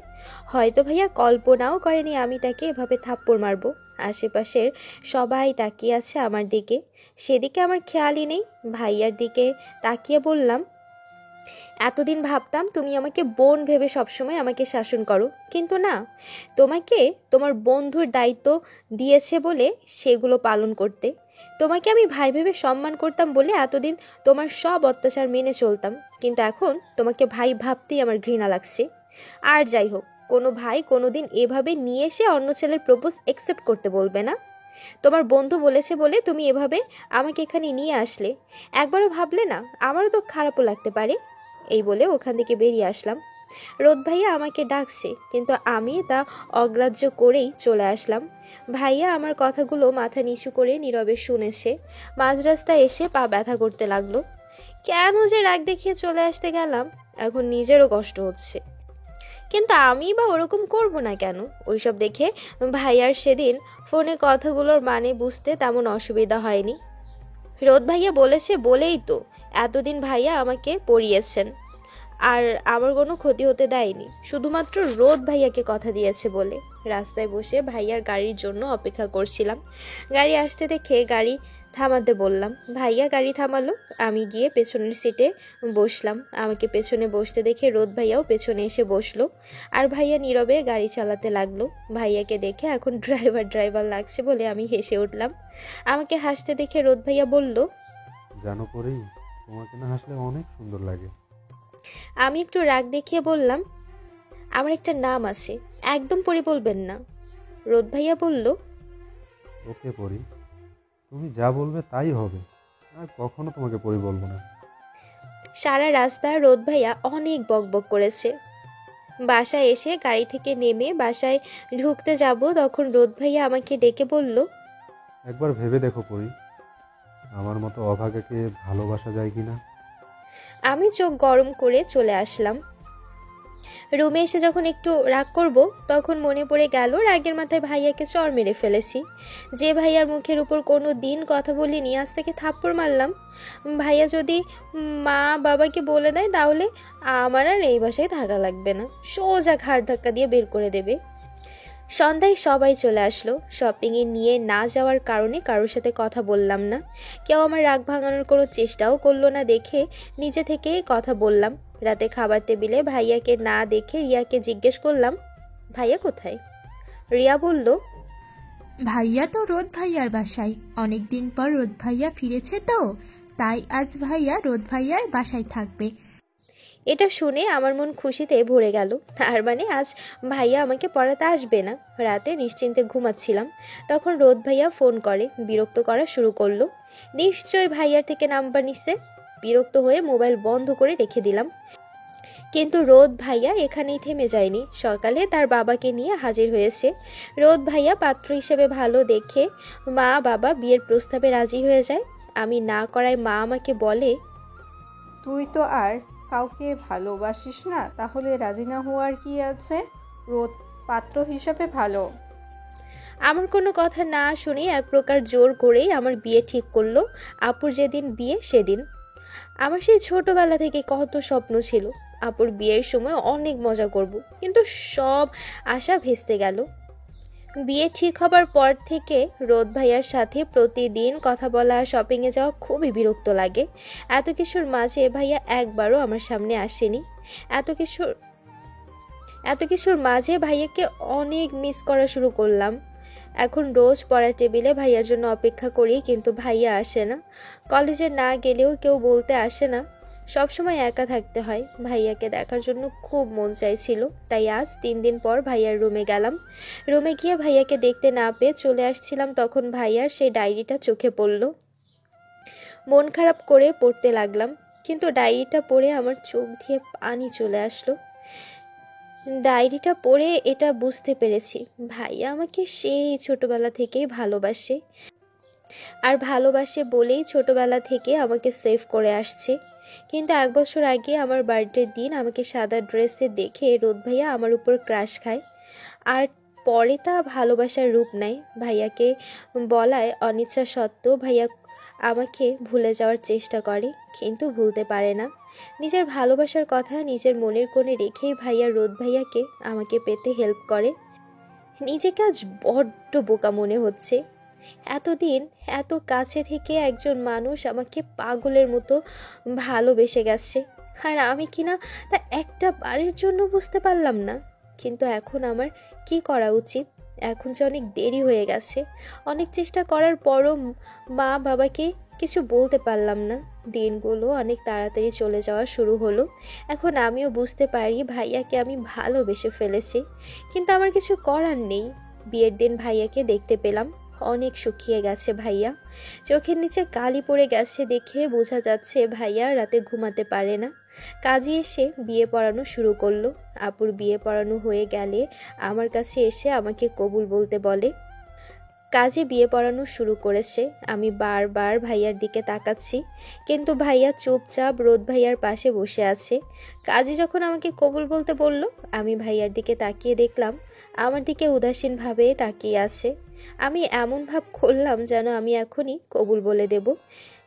হয়তো ভাইয়া কল্পনাও করেনি আমি তাকে এভাবে থাপ্পড় মারবো। আশেপাশের সবাই তাকিয়ে আছে আমার দিকে, সেদিকে আমার খেয়ালই নেই। ভাইয়ার দিকে তাকিয়ে বললাম, এতদিন ভাবতাম তুমি আমাকে বোন ভেবে সবসময় আমাকে শাসন করো, কিন্তু না, তোমাকে তোমার বন্ধুর দায়িত্ব দিয়েছে বলে সেগুলো পালন করতে। তোমাকে আমি ভাই ভেবে সম্মান করতাম বলে এতদিন তোমার সব অত্যাচার মেনে চলতাম, কিন্তু এখন তোমাকে ভাই ভাবতেই আমার ঘৃণা লাগছে। আর যাই হোক, কোনো ভাই কোনোদিন এভাবে নিয়ে এসে অন্য ছেলের প্রপোজ অ্যাকসেপ্ট করতে বলবে না। তোমার বন্ধু বলেছে বলে তুমি এভাবে আমাকে এখানে নিয়ে আসলে, একবারও ভাবলে না আমারও তো খারাপও লাগতে পারে। এই বলে ওখান থেকে বেরিয়ে আসলাম। রোদ ভাইয়া আমাকে ডাকছে, কিন্তু আমি তা অগ্রাহ্য করেই চলে আসলাম। ভাইয়া আমার কথাগুলো মাথা নিচু করে নীরবে শুনেছে। মাঝ রাস্তায় এসে পা ব্যথা করতে লাগলো। কেন যে রাগ দেখিয়ে চলে আসতে গেলাম, এখন নিজেরও কষ্ট হচ্ছে, কিন্তু আমি বা ওরকম করব না কেন? ওইসব দেখে ভাইয়ার সেদিন ফোনে কথাগুলোর মানে বুঝতে তেমন অসুবিধা হয়নি। রোদ ভাইয়া বলেছে বলেই তো এতদিন ভাইয়া আমাকে পড়িয়েছেন, আর আমার কোনো ক্ষতি হতে দেয়নি, শুধুমাত্র রোদ ভাইয়াকে কথা দিয়েছে বলে। রাস্তায় বসে ভাইয়ার গাড়ির জন্য অপেক্ষা করছিলাম। গাড়ি আসতে দেখে গাড়ি থামাতে বললাম। ভাইয়া গাড়ি থামালো, আমি গিয়ে পেছনের সিটে বসলাম। আমাকে পেছনে বসতে দেখে রোদ ভাইয়াও পেছনে এসে বসলো, আর ভাইয়া নীরবে গাড়ি চালাতে লাগলো। ভাইয়াকে দেখে এখন ড্রাইভার লাগছে বলে আমি হেসে উঠলাম। আমাকে হাসতে দেখে রোদ ভাইয়া বলল, জানো পরি, তোমাকে না হাসলে অনেক সুন্দর লাগে। আমি একটু রাগ দেখিয়ে বললাম, আমার একটা নাম আছে, একদম পরি বলবেন না। রোদ ভাইয়া বলল, ওকে পরি, তুমি যা বলবে তাই হবে, আর কখনো তোমাকে পরি বলবো না। সারা রাস্তা রোদ ভাইয়া অনেক বকবক করেছে। বাসায় এসে গাড়ি থেকে নেমে বাসায় ঢুকতে যাব, তখন রোদ ভাইয়া আমাকে ডেকে বলল, একবার ভেবে দেখো পরি, আমার মতো অভাগাকে ভালোবাসা যায় কিনা। আমি চোখ গরম করে চলে আসলাম। রুমে এসে যখন একটু রাগ করব, তখন মনে পড়ে গেল রাগের মাথায় ভাইয়াকে চড় মেরে ফেলেছি। যে ভাইয়ার মুখের উপর কোনো দিন কথা বলিনি, আজ তাকে থাপ্পড় মারলাম। ভাইয়া যদি মা বাবাকে বলে দেয় তাহলে আমার আর এই বাসায় থাকা লাগবে না, সোজা ঘাড় ধাক্কা দিয়ে বের করে দেবে। সন্ধ্যায় সবাই চলে আসলো। শপিংয়ে নিয়ে না যাওয়ার কারণে কারোর সাথে কথা বললাম না। কেউ আমার রাগ ভাঙানোর কোনো চেষ্টাও করলো না দেখে নিজে থেকেই কথা বললাম। রাতে খাবার টেবিলে ভাইয়াকে না দেখে রিয়াকে জিজ্ঞেস করলাম, ভাইয়া কোথায়? রিয়া বলল, ভাইয়া তো রোদ ভাইয়ার বাসায়, অনেক দিন পর রোদ ভাইয়া ফিরেছে তো, তাই আজ ভাইয়া রোদ ভাইয়ার বাসায় থাকবে। এটা শুনে আমার মন খুশিতে ভরে গেল। তার মানে আজ ভাইয়া আমাকে পড়াতে আসবে না। রাতে নিশ্চিন্তে ঘুমাচ্ছিলাম, তখন রোদ ভাইয়া ফোন করে বিরক্ত করা শুরু করলো। নিশ্চয়ই ভাইয়ার থেকে নাম্বার নিচ্ছে। বিরক্ত হয়ে মোবাইল বন্ধ করে রেখে দিলাম। কিন্তু রোদ ভাইয়া এখানেই থেমে যায়নি। সকালে তার বাবাকে নিয়ে হাজির হয়েছে। রোদ ভাইয়া পাত্র হিসেবে ভালো দেখে মা বাবা বিয়ের প্রস্তাবে রাজি হয়ে যায়। আমি না করায় মা আমাকে বলে, তুই তো আর কাউকে ভালোবাসিস না, তাহলে রাজি না হওয়ার কি আছে? রোদ পাত্র হিসাবে ভালো। আমার কোনো কথা না শুনে এক প্রকার জোর করেই আমার বিয়ে ঠিক করলো। আপুর যেদিন বিয়ে সেদিন। আমার সেই ছোটবেলা থেকে কত স্বপ্ন ছিল আপুর বিয়ের সময় অনেক মজা করব, কিন্তু সব আশা ভেস্তে গেল। বিয়ে ঠিক হবার পর থেকে রোদ ভাইয়ার সাথে প্রতিদিন কথা বলা, শপিংয়ে যাওয়া খুবই বিরক্ত লাগে। এত কিছুর মাঝে ভাইয়া একবারও আমার সামনে আসেনি। এত কিছুর মাঝে ভাইয়াকে অনেক মিস করা শুরু করলাম। এখন রোজ পড়ার টেবিলে ভাইয়ার জন্য অপেক্ষা করি, কিন্তু ভাইয়া আসে না। কলেজে না গেলেও কেউ বলতে আসে না। সবসময় একা থাকতে হয়। ভাইয়াকে দেখার জন্য খুব মন চাইছিল, তাই আজ 3 দিন পর ভাইয়ার রুমে গেলাম। রুমে গিয়ে ভাইয়াকে দেখতে না পেয়ে চলে আসছিলাম, তখন ভাইয়ার সেই ডায়েরিটা চোখে পড়ল। মন খারাপ করে পড়তে লাগলাম, কিন্তু ডায়েরিটা পড়ে আমার চোখ দিয়ে পানি চলে আসলো। ডায়েরিটা পড়ে এটা বুঝতে পেরেছি, ভাইয়া আমাকে সেই ছোটবেলা থেকেই ভালোবাসে, আর ভালোবাসে বলেই ছোটবেলা থেকে আমাকে সেভ করে আসছে। কিন্তু 1 বছর আগে আমার বার্থডের দিন আমাকে সাদা ড্রেসে দেখে রোদ ভাইয়া আমার উপর ক্রাশ খায়, আর পরে তা ভালোবাসার রূপ নেয়। ভাইয়াকে বলায় অনিচ্ছা সত্ত্বেও ভাইয়া আমাকে ভুলে যাওয়ার চেষ্টা করে, কিন্তু ভুলতে পারে না। নিজের ভালোবাসার কথা নিজের মনের কোণে রেখেই ভাইয়া রোদ ভাইয়াকে আমাকে পেতে হেল্প করে। নিজেকে আজ বড্ড বোকা মনে হচ্ছে। এতদিন এত কাছে থেকে একজন মানুষ আমাকে পাগলের মতো ভালোবেসে গেছে, আর আমি কিনা তা একটা বারের জন্য বুঝতে পারলাম না। কিন্তু এখন আমার কি করা উচিত? এখন যে অনেক দেরি হয়ে গেছে। অনেক চেষ্টা করার পরও মা বাবাকে কিছু বলতে পারলাম না। দিনগুলো অনেক তাড়াতাড়ি চলে যাওয়া শুরু হলো। এখন আমিও বুঝতে পারি ভাইয়াকে আমি ভালোবেসে ফেলেছি, কিন্তু আমার কিছু করার নেই। বিয়ের দিন ভাইয়াকে দেখতে পেলাম, অনেক শুকিয়ে গেছে ভাইয়া। চোখের নিচে কালি পড়ে গেছে দেখে বোঝা যাচ্ছে ভাইয়া রাতে ঘুমাতে পারে না। কাজী এসে বিয়ে পড়ানো শুরু করলো। আপুর বিয়ে পড়ানো হয়ে গেলে আমার কাছে এসে আমাকে কবুল বলতে বলে। কাজী বিয়ে পড়ানো শুরু করেছে। আমি বারবার ভাইয়ার দিকে তাকাচ্ছি, কিন্তু ভাইয়া চুপচাপ রোদ ভাইয়ার পাশে বসে আছে। কাজী যখন আমাকে কবুল বলতে বলল, আমি ভাইয়ার দিকে তাকিয়ে দেখলাম আমার দিকে উদাসীনভাবে তাকিয়ে আছে। আমি এমন ভাব করলাম যেন আমি এখনই কবুল বলে দেব,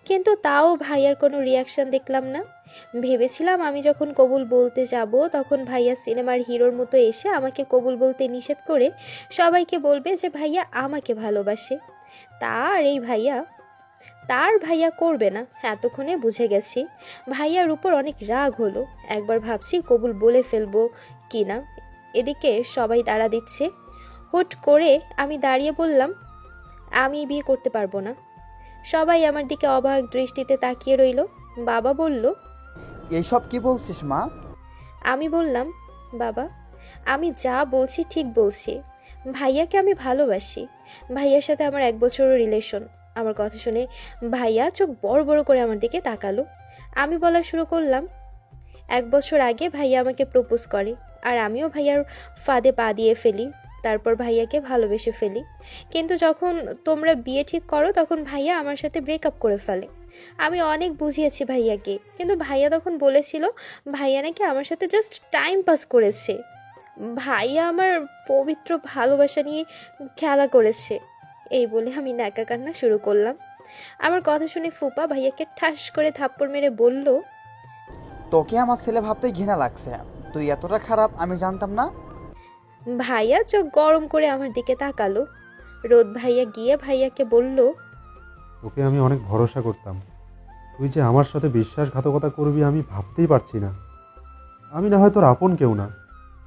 কিন্তু তাও ভাইয়ার কোনো রিয়াকশন দেখলাম না। ভেবেছিলাম আমি যখন কবুল বলতে যাব তখন ভাইয়া সিনেমার হিরোর মতো এসে আমাকে কবুল বলতে নিষেধ করে সবাইকে বলবে যে ভাইয়া আমাকে ভালোবাসে। তার ভাইয়া করবে না। এতক্ষণে বুঝে গেছি ভাইয়ার উপর অনেক রাগ হলো। একবার ভাবছি কবুল বলে ফেলবো কিনা, এদিকে সবাই তাড়া দিচ্ছে। হুট করে আমি দাঁড়িয়ে বললাম, আমি বিয়ে করতে পারবো না। সবাই আমার দিকে অবাক দৃষ্টিতে তাকিয়ে রইল। বাবা বলল, এইসব কি বলছিস মা? আমি বললাম, বাবা আমি যা বলছি ঠিক বলছি। ভাইয়াকে আমি ভালোবাসি। ভাইয়ার সাথে আমার 1 বছরের রিলেশন। আমার কথা শুনে ভাইয়া চোখ বড় বড় করে আমার দিকে তাকালো। আমি বলা শুরু করলাম, 1 বছর আগে ভাইয়া আমাকে প্রপোজ করে, আর আমিও ভাইয়ার ফাঁদে পা দিয়ে ফেলি। তারপর ভাইয়াকে ভালোবেসে ফেলি। কিন্তু যখন তোমরা বিয়ে ঠিক করো তখন ভাইয়া আমার সাথে ব্রেকআপ করে ফেলে। আমি অনেক বুঝিয়েছি ভাইয়াকে, কিন্তু ভাইয়া তখন বলেছিল ভাইয়া নাকি আমার সাথে জাস্ট টাইম পাস করেছে। ভাইয়া আমার পবিত্র ভালোবাসা নিয়ে খেলা করেছে। এই বলে আমি ন্যাকা কান্না শুরু করলাম। আমার কথা শুনে ফুপা ভাইয়াকে ঠাস করে থাপ্পড় মেরে বলল, তোকে আমার ছেলে ভাবতে ঘৃণা লাগছে। তুই এতটা খারাপ আমি জানতাম না। ভাইয়া চোখ গরম করে আমার দিকে তাকালো। রোদ ভাইয়া গিয়ে ভাইয়াকে বলল, তোকে আমি অনেক ভরসা করতাম, তুই যে আমার সাথে বিশ্বাসঘাতকতা করবি আমি ভাবতেই পারছি না। আমি না হয় তোর আপন কেউ না,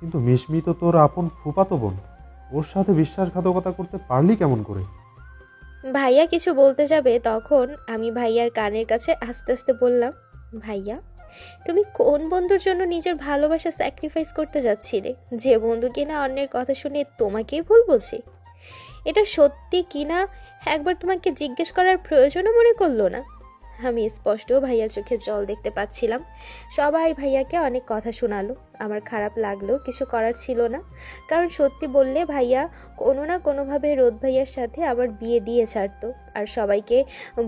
কিন্তু মিশমি তো তোর আপন ফুফাতো বোন। ওর সাথে বিশ্বাসঘাতকতা করতে পারলি কেমন করে? ভাইয়া কিছু বলতে যাবে তখন আমি ভাইয়ার কানের কাছে আস্তে আস্তে বললাম, ভাইয়া তুমি কোন বন্ধুর জন্য নিজের ভালোবাসা স্যাক্রিফাইস করতে যাচ্ছিলে, যে বন্ধু কিনা অন্যের কথা শুনে তোমাকেই ভুল বোঝে? এটা সত্যি কিনা একবার তোমাকে জিজ্ঞেস করার প্রয়োজনও মনে করলো না? আমি স্পষ্ট ভাইয়ার চোখে জল দেখতে পাচ্ছিলাম। সবাই ভাইয়াকে অনেক কথা শোনালো। আমার খারাপ লাগলো, কিছু করার ছিল না। কারণ সত্যি বললে ভাইয়া কোনো না কোনোভাবে রোদ ভাইয়ার সাথে আমার বিয়ে দিয়ে ছাড়তো, আর সবাইকে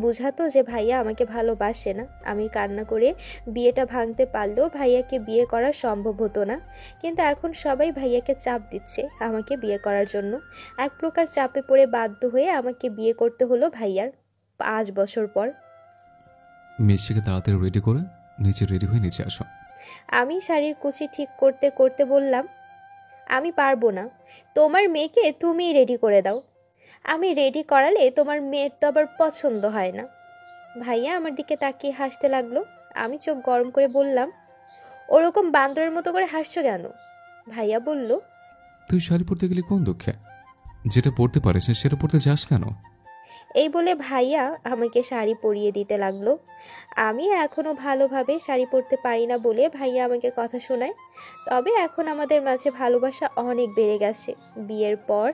বুঝাতো যে ভাইয়া আমাকে ভালোবাসে না। আমি কান্না করে বিয়েটা ভাঙতে পারলেও ভাইয়াকে বিয়ে করা সম্ভব হতো না। কিন্তু এখন সবাই ভাইয়াকে চাপ দিচ্ছে আমাকে বিয়ে করার জন্য। এক প্রকার চাপে পড়ে বাধ্য হয়ে আমাকে বিয়ে করতে হলো ভাইয়ার 5 বছর পর। মিষ্টিকে তাড়াতাড়ি রেডি করে নিচে রেডি হয়ে নিচে আসো। আমি শাড়ির কুচি ঠিক করতে করতে বললাম, আমি পারবো না, তোমার মেয়েকে তুমিই রেডি করে দাও। আমি রেডি করালে তোমার মেয়ের তো আবার পছন্দ হয় না। ভাইয়া আমার দিকে তাকিয়ে হাসতে লাগলো। আমি চোখ গরম করে বললাম, ওরকম বান্দরের মতো করে হাসছো কেন? ভাইয়া বলল, তুই শাড়ি পরতে গেলে কোন দুঃখে? যেটা পরতে পারিস না সেটা পরতে যাস কেন? এই বলে ভাইয়া আমাকে শাড়ি পরিয়ে দিতে লাগলো। আমি এখনও ভালোভাবে শাড়ি পরতে পারি না বলে ভাইয়া আমাকে কথা শোনায়। তবে এখন আমাদের মাঝে ভালোবাসা অনেক বেড়ে গেছে। বিয়ের পর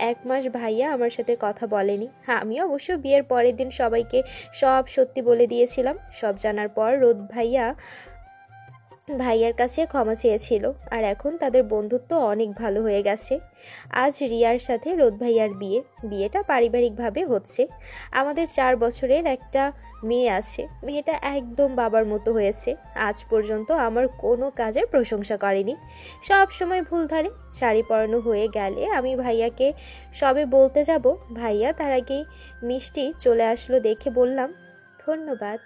1 মাস ভাইয়া আমার সাথে কথা বলেনি। আমি অবশ্য বিয়ের পরের দিন সবাইকে সব সত্যি বলে দিয়েছিলাম। সব জানার পর রোদ ভাইয়া ভাইয়ার কাছে ক্ষমা চেয়েছিল, আর এখন তাদের বন্ধুত্ব অনেক ভালো হয়ে গেছে। আজ রিয়ার সাথে রোদ ভাইয়ার বিয়েটা পারিবারিকভাবে হচ্ছে। আমাদের 4 বছরের একটা মেয়ে আছে। মেয়েটা একদম বাবার মতো হয়েছে। আজ পর্যন্ত আমার কোনো কাজের প্রশংসা করেনি, সব সময় ভুল ধরে। শাড়ি পরানো হয়ে গেলে আমি ভাইয়াকে সবে বলতে যাব, ভাইয়া তার আগেই মিষ্টি চলে আসলো দেখে বললাম, ধন্যবাদ।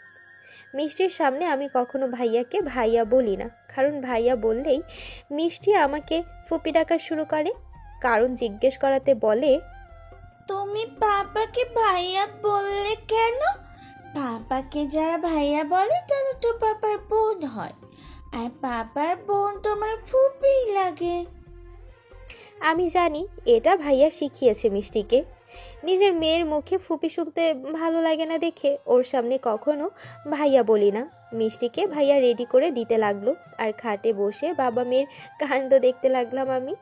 মিষ্টির সামনে আমি কখনো ভাইয়াকে ভাইয়া বলি না, কারণ ভাইয়া বললেই মিষ্টি আমাকে ফুপি ডাকা শুরু করে। কারণ জিজ্ঞেস করাতে বলে, তুমি পাপাকে ভাইয়া বললে কেন? পাপাকে যারা ভাইয়া বলে তারা তো পাপার বোন হয়, আর পাপার বোন তোমার ফুপি লাগে। আমি জানি এটা ভাইয়া শিখিয়েছে মিষ্টিকে। নিজের মেয়ের মুখে ফুপি শুনতে ভালো লাগে না দেখে ওর সামনে কখনো ভাইয়া বলি না। মিষ্টিকে ভাইয়া রেডি করে দিতে লাগলো, আর খাটে বসে বাবা মেয়ের কাণ্ড দেখতে লাগলাম আমি।